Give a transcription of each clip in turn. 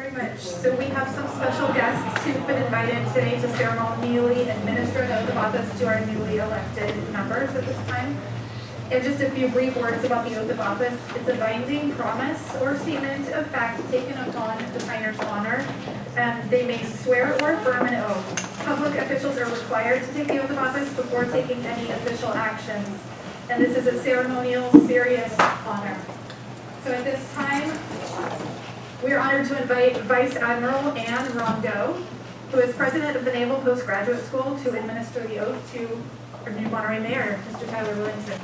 very much. So we have some special guests who've been invited today to ceremonially administer the oath of office to our newly elected members at this time. And just a few brief words about the oath of office. It's a binding promise or statement of fact taken upon the signer's honor. They may swear or affirm an oath. Public officials are required to take the oath of office before taking any official actions. And this is a ceremonial, serious honor. So at this time, we are honored to invite Vice Admiral Anne Rondeau, who is President of the Naval Postgraduate School, to administer the oath to our new Monterey Mayor, Mr. Tyller Williamson.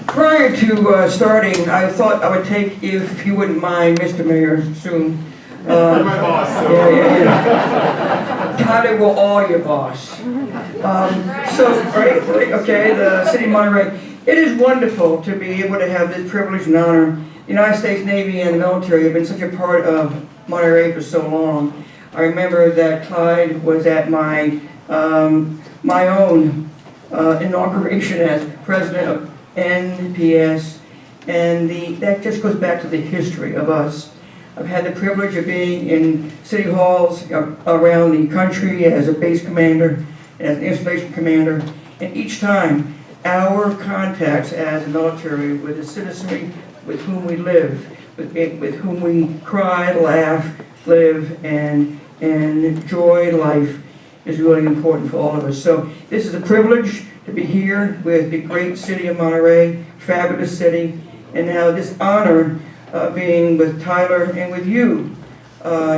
Prior to starting, I thought I would take, if you wouldn't mind, Mr. Mayor, soon. You're my boss. So. Yeah. Tyler will all your boss. Okay, the city of Monterey. It is wonderful to be able to have this privilege and honor. The United States Navy and the military have been such a part of Monterey for so long. I remember that Clyde was at my my own inauguration as president of NPS, and that just goes back to the history of us. I've had the privilege of being in city halls around the country as a base commander, as an installation commander, and each time our contacts as a military with the citizenry with whom we live, with whom we cry, laugh, live, and enjoy life is really important for all of us. So this is a privilege to be here with the great city of Monterey, fabulous city, and now this honor being with Tyler and with you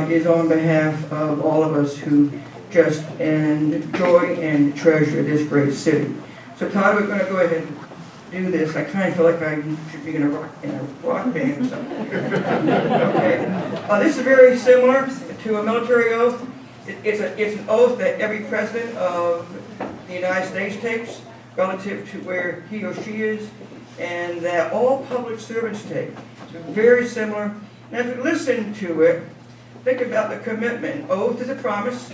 is on behalf of all of us who just enjoy and treasure this great city. So Tyler, we're going to go ahead and do this. I kind of feel like I should be in a rock band or something. Okay. This is very similar to a military oath. It's an oath that every president of the United States takes relative to where he or she is, and that all public servants take. It's very similar. And as we listen to it, think about the commitment. Oath is a promise.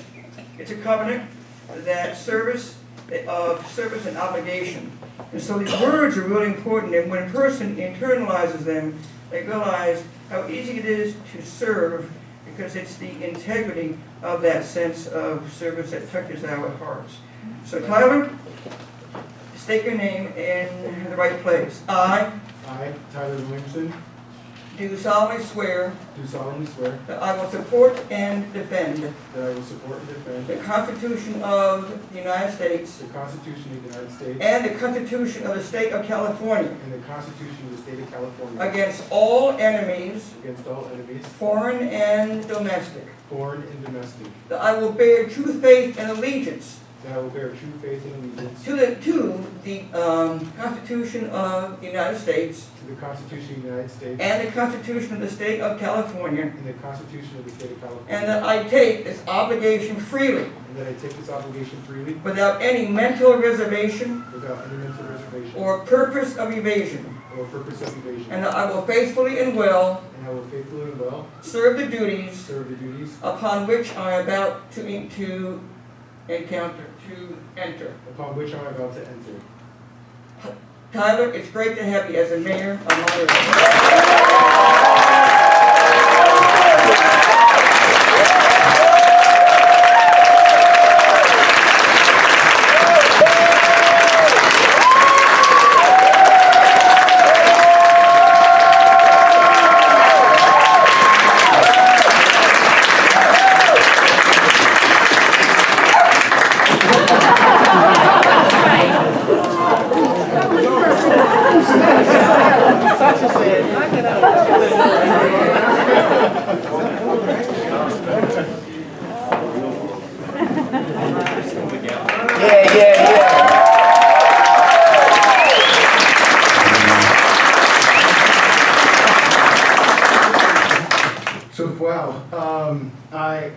It's a covenant that service and obligation. And so these words are really important, and when a person internalizes them, they realize how easy it is to serve, because it's the integrity of that sense of service that touches our hearts. So Tyler, state your name in the right place. I, Tyler Williamson, do solemnly swear that I will support and defend the Constitution of the United States and the Constitution of the State of California against all enemies, foreign and domestic. That I will bear true faith and allegiance to the Constitution of the United States and the Constitution of the State of California, and that I take this obligation freely without any mental reservation or purpose of evasion, and that I will faithfully and well serve the duties upon which I am about to enter. Tyler, it's great to have you as a mayor of Monterey.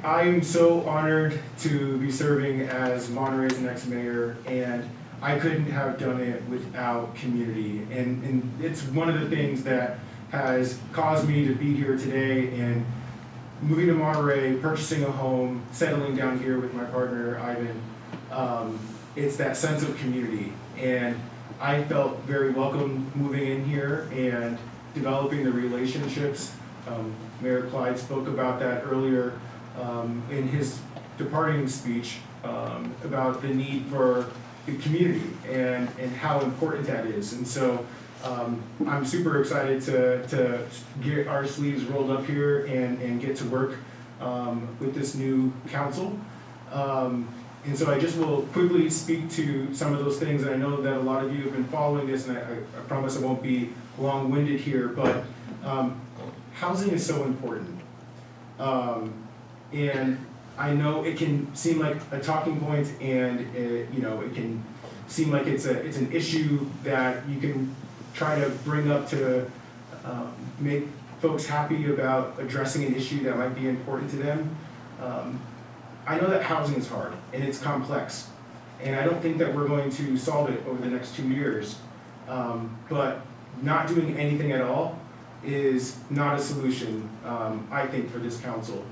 I'm so honored to be serving as Monterey's next mayor, and I couldn't have done it without community. And it's one of the things that has caused me to be here today and moving to Monterey, purchasing a home, settling down here with my partner, Ivan. it's that sense of community. And I felt very welcome moving in here and developing the relationships. Mayor Clyde spoke about that earlier in his departing speech about the need for the community and how important that is. And so I'm super excited to get our sleeves rolled up here and get to work with this new council. And so I just will quickly speak to some of those things, and I know that a lot of you have been following this, and I promise I won't be long-winded here, but housing is so important. And I know it can seem like a talking point, and it can seem like it's an issue that you can try to bring up to make folks happy about addressing an issue that might be important to them. I know that housing is hard and it's complex, and I don't think that we're going to solve it over the next 2 years. But not doing anything at all is not a solution, I think, for this council.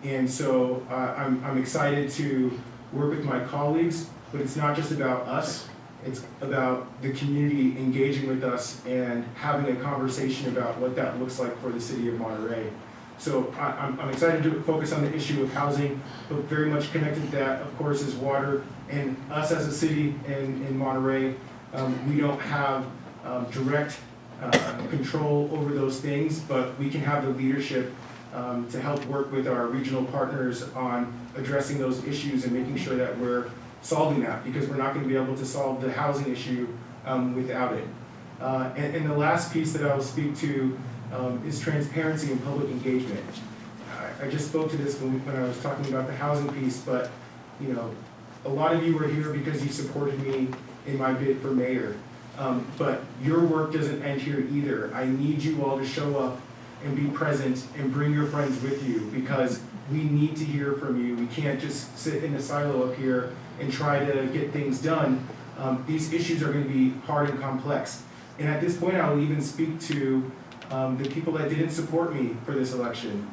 And so I'm excited to work with my colleagues, but it's not just about us. It's about the community engaging with us and having a conversation about what that looks like for the city of Monterey. So I'm excited to focus on the issue of housing, but very much connected to that, of course, is water. And us as a city in Monterey, we don't have direct control over those things, but we can have the leadership to help work with our regional partners on addressing those issues and making sure that we're solving that, because we're not going to be able to solve the housing issue without it. And the last piece that I will speak to is transparency and public engagement. I just spoke to this when I was talking about the housing piece, but a lot of you were here because you supported me in my bid for mayor. But your work doesn't end here either. I need you all to show up and be present and bring your friends with you, because we need to hear from you. We can't just sit in a silo up here and try to get things done. These issues are going to be hard and complex. And at this point, I'll even speak to the people that didn't support me for this election.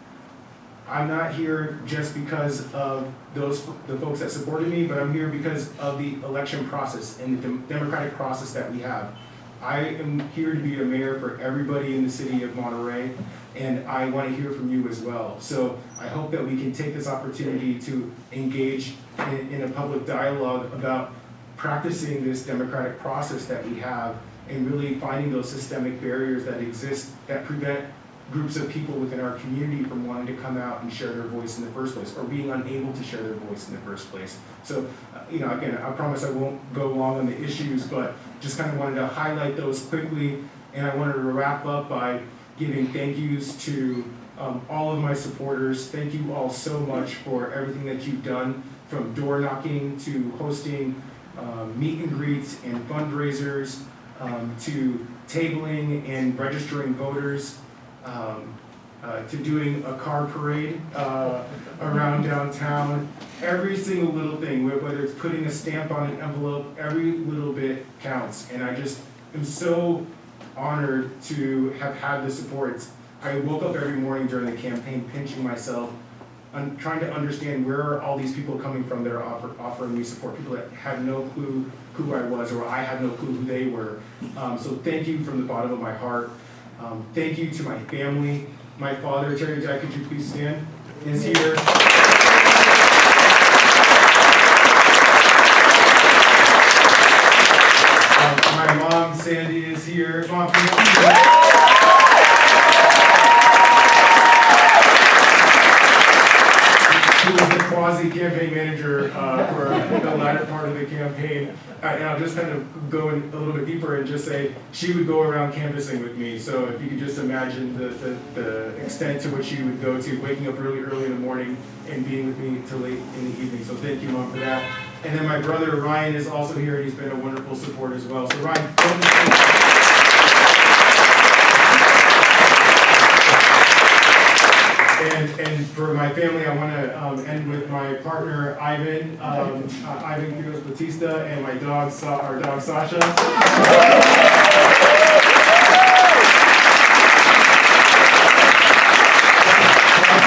I'm not here just because of the folks that supported me, but I'm here because of the election process and the democratic process that we have. I am here to be a mayor for everybody in the city of Monterey, and I want to hear from you as well. So I hope that we can take this opportunity to engage in a public dialogue about practicing this democratic process that we have, and really finding those systemic barriers that exist that prevent groups of people within our community from wanting to come out and share their voice in the first place, or being unable to share their voice in the first place. So, again, I promise I won't go long on the issues, but just kind of wanted to highlight those quickly, and I wanted to wrap up by giving thank yous to all of my supporters. Thank you all so much for everything that you've done, from door knocking to hosting meet and greets and fundraisers, to tabling and registering voters, to doing a car parade around downtown. Every single little thing, whether it's putting a stamp on an envelope, every little bit counts. And I just am so honored to have had the support. I woke up every morning during the campaign pinching myself, trying to understand where are all these people coming from that are offering me support, people that had no clue who I was, or I had no clue who they were. So thank you from the bottom of my heart. Thank you to my family. My father, Terry Jack, could you please stand, is here. My mom, Sandy, is here. Mom, who was the quasi-campaign manager for the latter part of the campaign. And I'll just kind of go in a little bit deeper and just say she would go around canvassing with me. So if you could just imagine the extent to which she would go to, waking up really early in the morning and being with me till late in the evening. So thank you, Mom, for that. And then my brother Ryan is also here, and he's been a wonderful support as well. So Ryan, And for my family, I want to end with my partner Ivan, Ivan Quiroz Batista, and my dog, our dog Sasha. I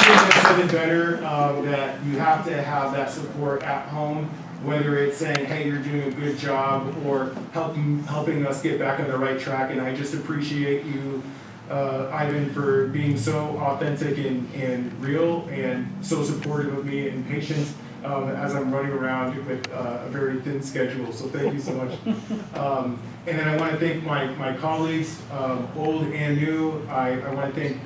couldn't have said it better, that you have to have that support at home whether it's saying, hey, you're doing a good job, or helping us get back on the right track. And I just appreciate you, Ivan, for being so authentic and real and so supportive of me and patient as I'm running around with a very thin schedule. So thank you so much. And then I want to thank my colleagues, old and new. I want to thank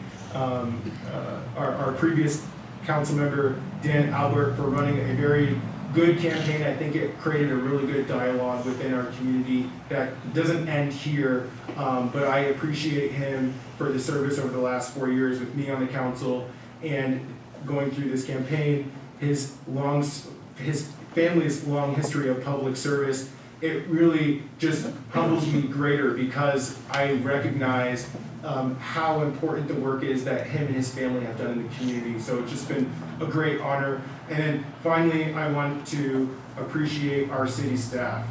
our previous council member, Dan Albert, for running a very good campaign. I think it created a really good dialogue within our community that doesn't end here, but I appreciate him for the service over the last 4 years with me on the council and going through this campaign. His family's long history of public service, it really just humbles me greater because I recognize how important the work is that him and his family have done in the community. So it's just been a great honor. And then finally, I want to appreciate our city staff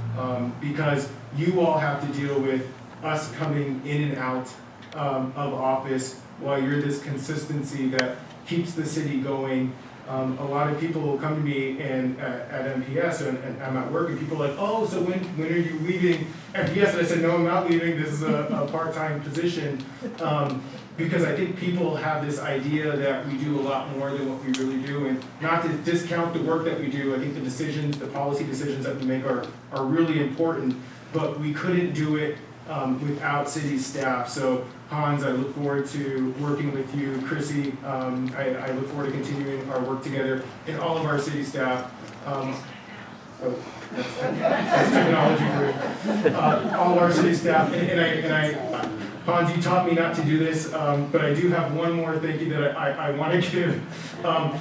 because you all have to deal with us coming in and out of office while you're this consistency that keeps the city going. A lot of people will come to me and at MPS and I'm at work and people are like, oh, so when are you leaving MPS? And I said, no, I'm not leaving. This is a part-time position. Because I think people have this idea that we do a lot more than what we really do. And not to discount the work that we do, I think the decisions, the policy decisions that we make are really important, but we couldn't do it without city staff. So Hans, I look forward to working with you. Chrissy, I look forward to continuing our work together, and all of our city staff. That's technology for you. All of our city staff, and Hans, you taught me not to do this, but I do have one more thank you that I want to give,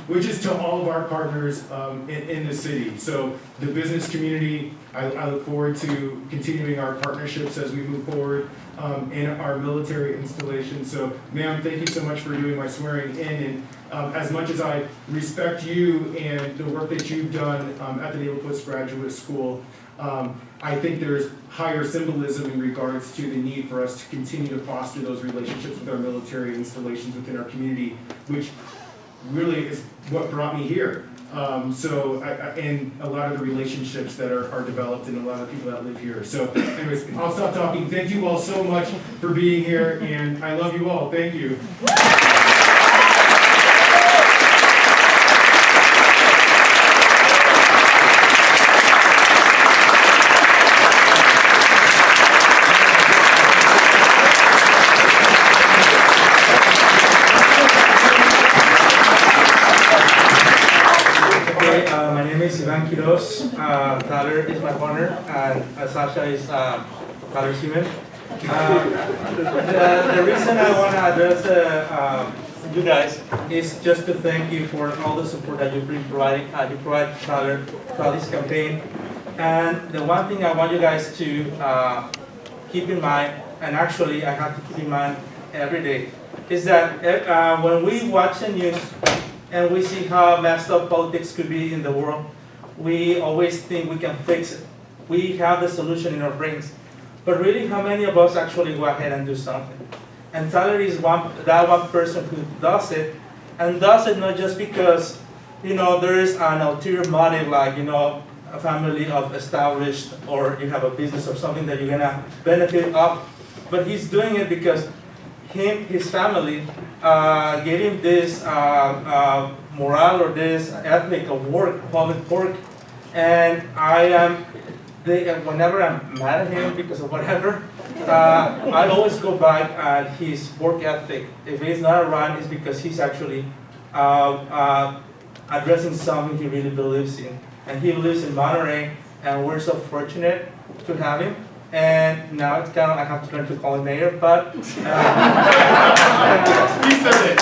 which is to all of our partners in the city. So the business community, I look forward to continuing our partnerships as we move forward in our military installation. So, ma'am, thank you so much for doing my swearing in. And as much as I respect you and the work that you've done at the Naval Postgraduate School, I think there's higher symbolism in regards to the need for us to continue to foster those relationships with our military installations within our community, which really is what brought me here. And a lot of the relationships that are developed and a lot of people that live here. So anyways, I'll stop talking. Thank you all so much for being here, and I love you all. Thank you. Tyler is my partner, and Sasha is Tyler's human. The reason I want to address you guys is just to thank you for all the support that you've been providing. You provide Tyler throughout this campaign. And the one thing I want you guys to keep in mind, and actually I have to keep in mind every day, is that when we watch the news and we see how messed up politics could be in the world, we always think we can fix it. We have the solution in our brains. But really, how many of us actually go ahead and do something? And Tyler is that one person who does it, and does it not just because, there is an ulterior motive, like, a family of established, or you have a business or something that you're gonna benefit of, but he's doing it because his family gave him this morale or this ethic of work, public work, and whenever I'm mad at him because of whatever, I always go back at his work ethic. If he's not around, it's because he's actually addressing something he really believes in. And he lives in Monterey, and we're so fortunate to have him. And now it's kind of, I have to learn to call him mayor, but... He said it.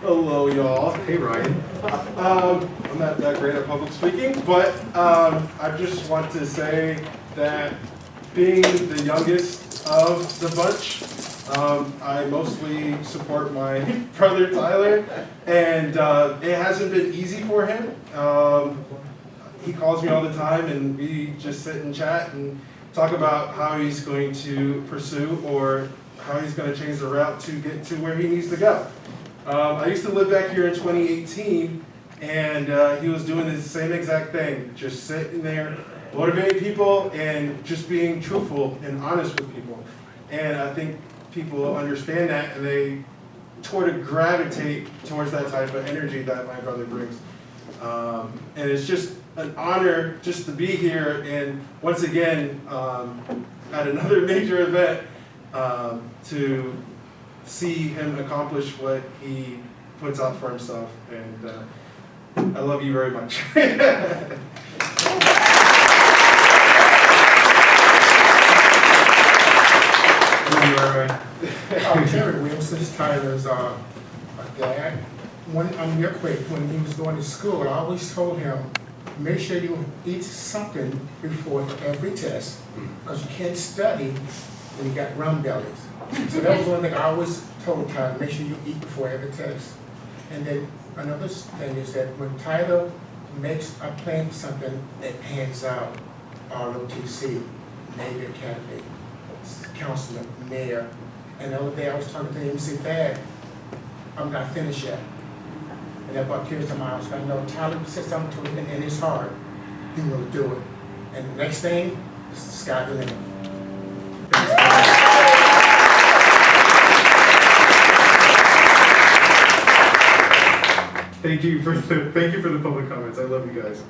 Hello, y'all. Hey, Ryan. I'm not that great at public speaking, but I just want to say that being the youngest of the bunch, I mostly support my brother Tyler, and it hasn't been easy for him. He calls me all the time, and we just sit and chat and talk about how he's going to pursue or how he's going to change the route to get to where he needs to go. I used to live back here in 2018, and he was doing the same exact thing, just sitting there, motivating people, and just being truthful and honest with people. And I think people understand that, and they sort of gravitate towards that type of energy that my brother brings. And it's just an honor just to be here, and once again, at another major event, to see him accomplish what he puts out for himself. And I love you very much. Tyller Williamson is Tyler's dad. Real quick, when he was going to school, I always told him, make sure you eat something before every test, because you can't study when you got rum bellies. So that was one thing I always told Tyler, make sure you eat before every test. And then another thing is that when Tyler makes a plan for something, it hands out ROTC, Navy Academy, councilman, mayor. And the other day I was talking to him, he said, Dad, I'm not finished yet. And that brought tears to my eyes. I know Tyler said something to him in his heart, he will do it. And the next thing is the sky the limit. Thank you for the public comments. I love you guys.